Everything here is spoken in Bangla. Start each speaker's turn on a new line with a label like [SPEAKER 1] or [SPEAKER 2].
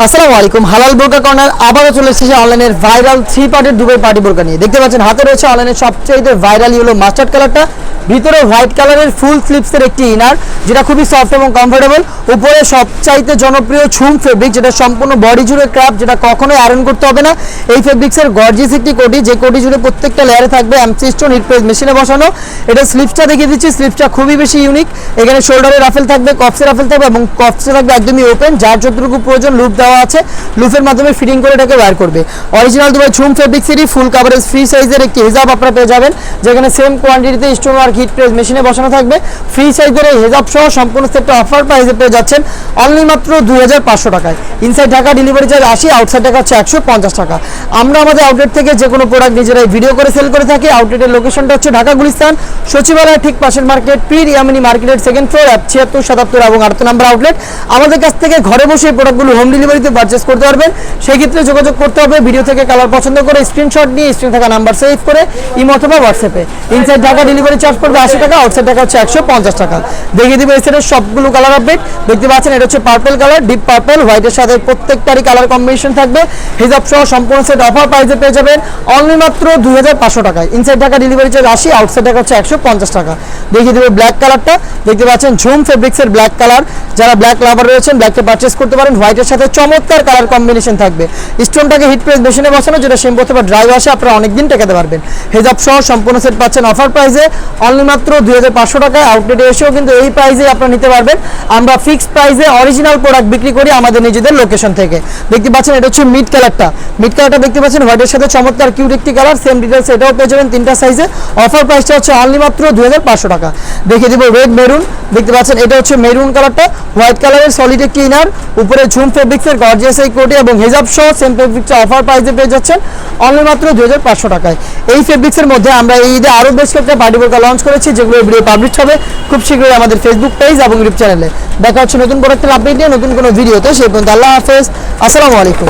[SPEAKER 1] আসসালামু আলাইকুম। হালাল বোরকা কর্নার আবারও চলে এসেছে অনলাইনের ভাইরাল 3 পার্টের দুবাই পার্টি বোরকা নিয়ে। দেখতে পাচ্ছেন হাতে রয়েছে অনলাইনের সবচেয়ে ভাইরাল হলো মাস্টার্ড কালারটা, ভিতরে হোয়াইট কালারের ফুল স্লিপসের একটি ইনার যেটা খুবই সফট এবং কমফোর্টেবল, উপরে সবচাইতে জনপ্রিয় ছুম ফেব্রিক যেটা সম্পূর্ণ বডি জুড়ে ক্রাফট, যেটা কখনোই আয়রন করতে হবে না। এই ফেব্রিক্সের গর্জিয়াস একটি কোটি, যে কোটি জুড়ে প্রত্যেকটা লেয়ারে থাকবে এমসি স্টোন হিট প্রেস মেশিনে বসানো। এটা স্লিপসটা দেখিয়ে দিচ্ছি, স্লিপসটা খুবই বেশি ইউনিক। এখানে শোল্ডারে রাফেল থাকবে, কপসে রাফেল থাকবে এবং কপসে থাকবে একদমই ওপেন, যার যতটুকু প্রয়োজন লুপ দেওয়া আছে, লুফের মাধ্যমে ফিটিং করে এটাকে ওয়্যার করবে। অরিজিনাল দুবাই ছুম ফেব্রিক্সেরই ফুল কাভারেজ ফ্রি সাইজের একটি হিজাব আপনারা পেয়ে যাবেন, যেখানে সেম কোয়ান্টিটিতে স্টোন ওয়ার্ক হিট প্রেস মেশিনে বসানো থাকবে। ফ্রি সাইজের এই হিজাব সহ সম্পূর্ণ সেটটা অফার প্রাইসে পেয়ে যাচ্ছেন অনলি মাত্র 2500 টাকায়। Inside Dhaka delivery charge 80, outside Dhaka হচ্ছে 150 টাকা। আমরা আমাদের আউটলেট থেকে যে কোনো প্রোডাক্ট নিজেরাই ভিডিও করে সেল করে থাকি। আউটলেটের লোকেশনটা হচ্ছে ঢাকা গুলিস্তান সচিবালয় ঠিক পাশের মার্কেট, পীর ইয়ামিনী মার্কেটের সেকেন্ড ফ্লোর, 76, 77 এবং 78 নম্বর আউটলেট। আমাদের কাছ থেকে ঘরে বসে এই প্রোডাক্টগুলো হোম ডেলিভারিতে পারচেস করতে পারবেন। সেই ক্ষেত্রে যোগাযোগ করতে হবে ভিডিও থেকে কালার পছন্দ করে স্ক্রিনশট নিয়ে স্ক্রিনে থাকা নাম্বার সেভ করে ইমো অথবা হোয়াটসঅ্যাপে। ইনসাইড ঢাকা ডেলিভারি চার্জ পড়বে 80 টাকা, আউটসাইড ঢাকা হচ্ছে 150 টাকা। দেখিয়ে দিবে এই সেটের সবগুলো কালার আপডেট। দেখতে পাচ্ছেন এটা হচ্ছে পার্পল কালার, ডিপ পার্পল, হোয়াইটের সাথে প্রত্যেকটারই কালার কম্বিনেশন থাকবে। হিজাব সহ সম্পূর্ণ সেট অফার প্রাইসে পেয়ে যাবেন অনলি মাত্র 2500 টাকায়। Inside Dhaka delivery charge 80, outside Dhaka হচ্ছে 150 টাকা। দেখিয়ে দিবে ব্ল্যাক কালারটা, দেখতে পাচ্ছেন ঝুম ফেব্রিক্সের ব্ল্যাক কালার। যারা ব্ল্যাক লাভার রয়েছেন ব্ল্যাকটা পারচেস করতে পারেন। হোয়াইটের সাথে চমৎকার কালার কম্বিনেশন থাকবে। স্টোনটাকে হিট প্রেস মেশিনে বসানো, যেটা শ্যাম্পু অথবা ড্রাই ওয়াশে আপনারা অনেকদিন টেকাতে পারবেন। হিজাব সহ সম্পূর্ণ সেট পাচ্ছেন অফার প্রাইসে অনলি মাত্র 2500 টাকায়। আউটলেটে এসেও কিন্তু এই প্রাইসে আপনারা নিতে পারবেন। আমরা ফিক্সড প্রাইসে অরিজিনাল প্রোডাক্ট বিক্রি করি আমাদের নিজেদের লোকেশন থেকে। দেখতে পাচ্ছেন এটা হচ্ছে মিড কালারটা, মিড কালারটা দেখতে পাচ্ছেন হোয়াইটের সাথে চমৎকার কিউট একটি কালার। সেম ডিটেলস এটাও পেয়ে যাবেন 3টা সাইজে। অফার প্রাইসটা হচ্ছে অনলি মাত্র 2500 টাকা। দেখিয়ে দিব রেড মেরুন, দেখতে পাচ্ছেন এটা হচ্ছে মেরুন কালারটা, হোয়াইট কালারের সলিড একটি ইনার, উপরে ঝুম ফেব্রিক্সের গর্জিয়াস এই কোটি এবং হিজাব সহ সেম ফেব্রিক্সটা অফার প্রাইসে পেয়ে যাচ্ছেন অনলি মাত্র 2500 টাকায়। এই ফেব্রিক্সের মধ্যে আমরা এই ঈদে আরও বেশ কয়েকটা পার্টি বোরকা লঞ্চ করেছি, যেগুলো ভিডিও পাবলিশ হবে খুব শীঘ্রই আমাদের ফেসবুক পেজ এবং ইউটিউব চ্যানেলে। দেখা হচ্ছে নতুন প্রোডাক্টের আপডেট নিয়ে নতুন কোনো ভিডিওতে। সেই পর্যন্ত আল্লাহ হাফেজ, আসসালামু আলাইকুম।